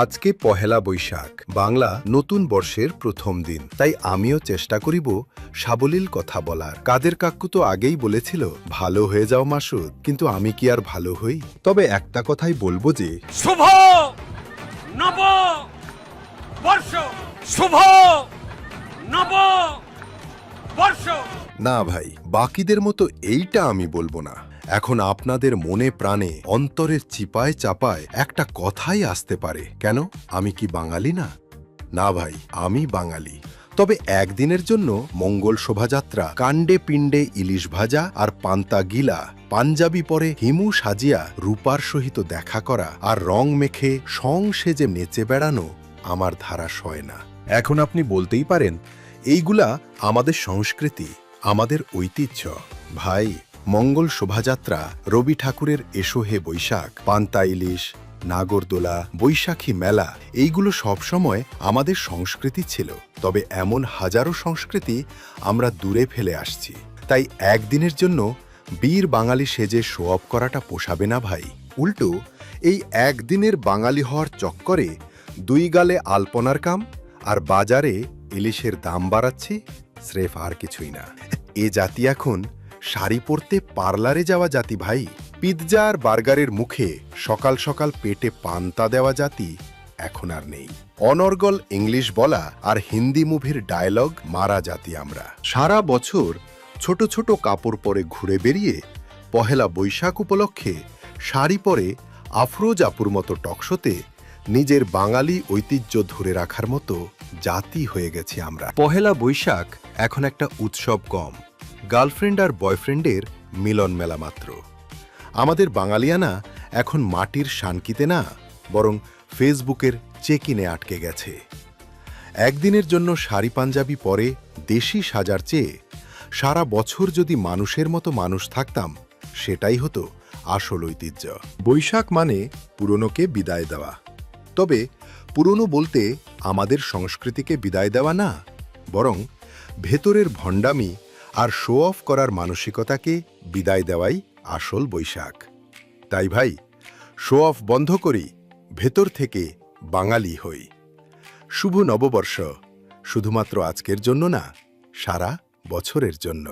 আজকে পহেলা বৈশাখ, বাংলা নতুন বর্ষের প্রথম দিন। তাই আমিও চেষ্টা করিব সাবলীল কথা বলার। কাদের কাকু তো আগেই বলেছিল, ভালো হয়ে যাও মাসুদ, কিন্তু আমি কি আর ভালো হই? তবে একটা কথাই বলবো যে শুভ নব বর্ষ, শুভ নব বর্ষ। না ভাই, বাকিদের মতো এইটা আমি বলবো না। এখন আপনাদের মনে প্রাণে অন্তরের চিপায় চাপায় একটা কথাই আসতে পারে, কেন আমি কি বাঙালি না? না ভাই, আমি বাঙালি। তবে একদিনের জন্য মঙ্গল শোভাযাত্রা, কাণ্ডে পিণ্ডে ইলিশ ভাজা আর পান্তা গিলা, পাঞ্জাবি পরে হিমু সাজিয়া রূপার সহিত দেখা করা আর রং মেখে সং সেজে নেচে বেড়ানো আমার ধারা সয় না। এখন আপনি বলতেই পারেন, এইগুলা আমাদের সংস্কৃতি, আমাদের ঐতিহ্য। ভাই, মঙ্গল শোভাযাত্রা, রবি ঠাকুরের এসো হে বৈশাখ, পান্তা ইলিশ, নাগরদোলা, বৈশাখী মেলা, এইগুলো সবসময় আমাদের সংস্কৃতি ছিল। তবে এমন হাজারো সংস্কৃতি আমরা দূরে ফেলে আসছি। তাই একদিনের জন্য বীর বাঙালি সেজে শো অফ করাটা পোষাবে না ভাই। উল্টো এই একদিনের বাঙালি হওয়ার চক্করে দুই গালে আলপনার কাম আর বাজারে ইলিশের দাম বাড়াচ্ছি, স্রেফ আর কিছুই না। এ জাতি এখন শাড়ি পরতে পার্লারে যাওয়া জাতি ভাই। পিৎজা আর বার্গারের মুখে সকাল সকাল পেটে পান্তা দেওয়া জাতি এখন আর নেই। অনর্গল ইংলিশ বলা আর হিন্দি মুভির ডায়লগ মারা জাতি আমরা। সারা বছর ছোট ছোট কাপড় পরে ঘুরে বেরিয়ে পহেলা বৈশাখ উপলক্ষে শাড়ি পরে আফরোজ আপুর মতো টকশোতে নিজের বাঙালি ঐতিহ্য ধরে রাখার মতো জাতি হয়ে গেছি আমরা। পহেলা বৈশাখ এখন একটা উৎসব কম, গার্লফ্রেন্ড আর বয়ফ্রেন্ডের মিলন মেলা মাত্র। আমাদের বাঙালিয়ানা এখন মাটির শানকিতে না, বরং ফেসবুকের চেক ইনে আটকে গেছে। একদিনের জন্য শাড়ি পাঞ্জাবি পরে দেশি সাজার চেয়ে সারা বছর যদি মানুষের মতো মানুষ থাকতাম, সেটাই হতো আসল ঐতিহ্য। বৈশাখ মানে পুরনোকে বিদায় দেওয়া। তবে পুরনো বলতে আমাদের সংস্কৃতিকে বিদায় দেওয়া না, বরং ভেতরের ভণ্ডামি আর শো অফ করার মানসিকতাকে বিদায় দেওয়াই আসল বৈশাখ। তাই ভাই, শো অফ বন্ধ করি, ভেতর থেকে বাঙালি হই। শুভ নববর্ষ, শুধুমাত্র আজকের জন্য না, সারা বছরের জন্য।